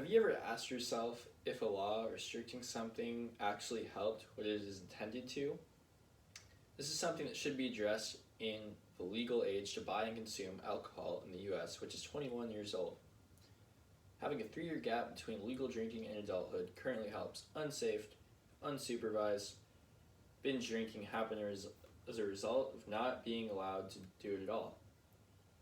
Have you ever asked yourself if a law restricting something actually helped what it is intended to? This is something that should be addressed in the legal age to buy and consume alcohol in the US, which is 21 years old. Having a 3-year gap between legal drinking and adulthood currently helps unsafe, unsupervised binge drinking happen as a result of not being allowed to do it at all.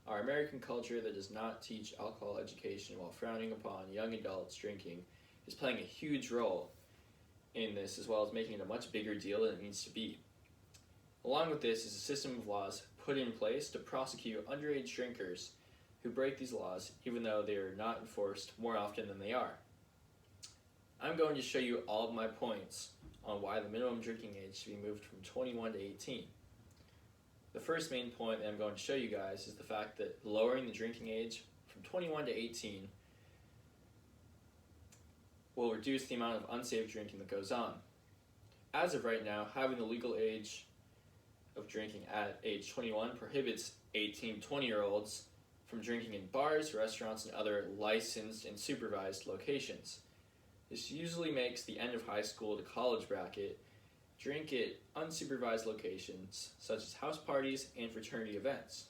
Our American culture that does not teach alcohol education while frowning upon young adults drinking is playing a huge role in this, as well as making it a much bigger deal than it needs to be. Along with this is a system of laws put in place to prosecute underage drinkers who break these laws, even though they are not enforced more often than they are. I'm going to show you all of my points on why the minimum drinking age should be moved from 21 to 18. The first main point that I'm going to show you guys is the fact that lowering the drinking age from 21 to 18 will reduce the amount of unsafe drinking that goes on. As of right now, having the legal age of drinking at age 21 prohibits 18, 20-year-olds from drinking in bars, restaurants, and other licensed and supervised locations. This usually makes the end of high school to college bracket drink at unsupervised locations such as house parties and fraternity events.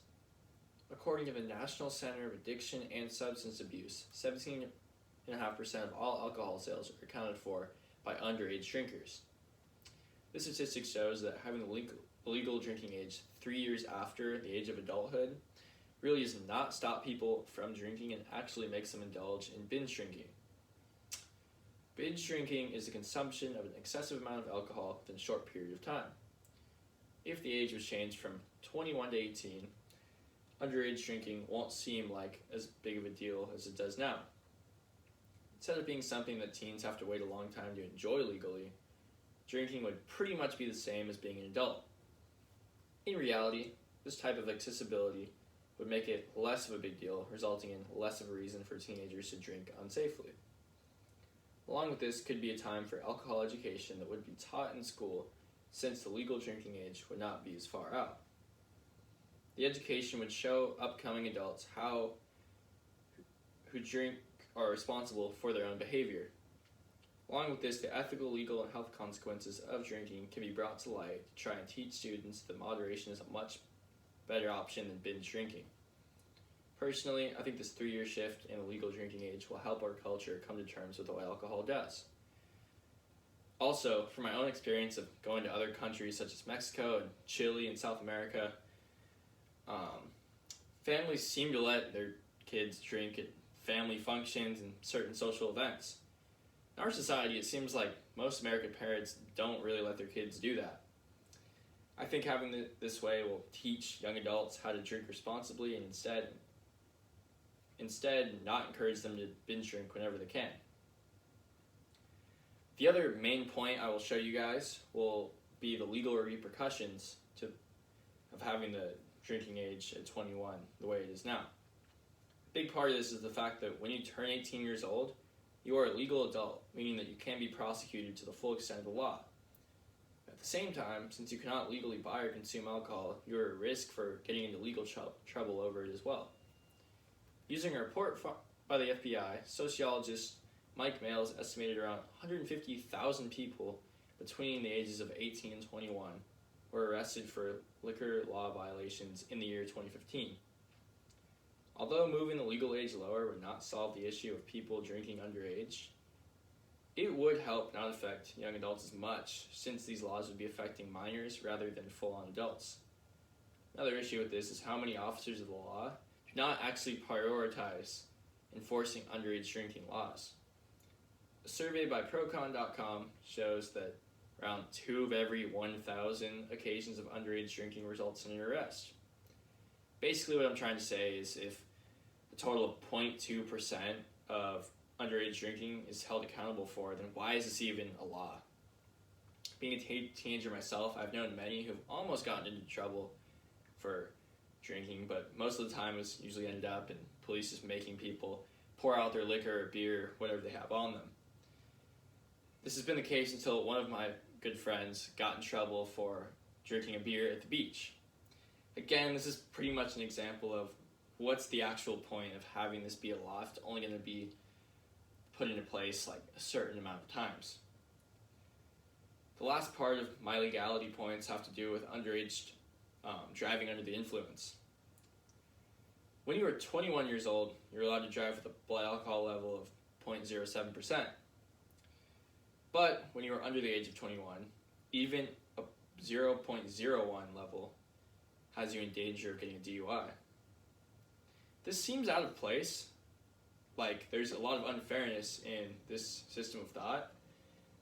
According to the National Center of Addiction and Substance Abuse, 17.5% of all alcohol sales are accounted for by underage drinkers. This statistic shows that having the legal drinking age 3 years after the age of adulthood really does not stop people from drinking and actually makes them indulge in binge drinking. Binge drinking is the consumption of an excessive amount of alcohol within a short period of time. If the age was changed from 21 to 18, underage drinking won't seem like as big of a deal as it does now. Instead of being something that teens have to wait a long time to enjoy legally, drinking would pretty much be the same as being an adult. In reality, this type of accessibility would make it less of a big deal, resulting in less of a reason for teenagers to drink unsafely. Along with this could be a time for alcohol education that would be taught in school, since the legal drinking age would not be as far out. The education would show upcoming adults who drink are responsible for their own behavior. Along with this, the ethical, legal, and health consequences of drinking can be brought to light to try and teach students that moderation is a much better option than binge drinking. Personally, I think this 3-year shift in the legal drinking age will help our culture come to terms with what alcohol does. Also, from my own experience of going to other countries such as Mexico and Chile and South America, families seem to let their kids drink at family functions and certain social events. In our society, it seems like most American parents don't really let their kids do that. I think having it this way will teach young adults how to drink responsibly and instead not encourage them to binge drink whenever they can. The other main point I will show you guys will be the legal repercussions of having the drinking age at 21 the way it is now. A big part of this is the fact that when you turn 18 years old, you are a legal adult, meaning that you can be prosecuted to the full extent of the law. At the same time, since you cannot legally buy or consume alcohol, you are at risk for getting into legal trouble over it as well. Using a report by the FBI, sociologist Mike Males estimated around 150,000 people between the ages of 18 and 21 were arrested for liquor law violations in the year 2015. Although moving the legal age lower would not solve the issue of people drinking underage, it would help not affect young adults as much, since these laws would be affecting minors rather than full-on adults. Another issue with this is how many officers of the law do not actually prioritize enforcing underage drinking laws. A survey by Procon.com shows that around 2 of every 1,000 occasions of underage drinking results in an arrest. Basically what I'm trying to say is if a total of 0.2% of underage drinking is held accountable for, then why is this even a law? Being a teenager myself, I've known many who've almost gotten into trouble for drinking, but most of the time it's usually ended up in police just making people pour out their liquor or beer, whatever they have on them. This has been the case until one of my good friends got in trouble for drinking a beer at the beach. Again, this is pretty much an example of what's the actual point of having this be a law if it's only going to be put into place like a certain amount of times. The last part of my legality points have to do with underage driving under the influence. When you are 21 years old, you're allowed to drive with a blood alcohol level of 0.07%. But when you are under the age of 21, even a 0.01 level has you in danger of getting a DUI. This seems out of place. Like, there's a lot of unfairness in this system of thought.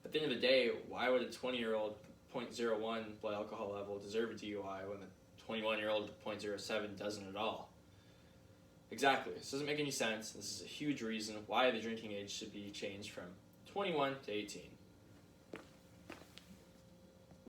At the end of the day, why would a 20-year-old 0.01 blood alcohol level deserve a DUI when the 21-year-old with 0.07 doesn't at all? Exactly. This doesn't make any sense. This is a huge reason why the drinking age should be changed from 21 to 18.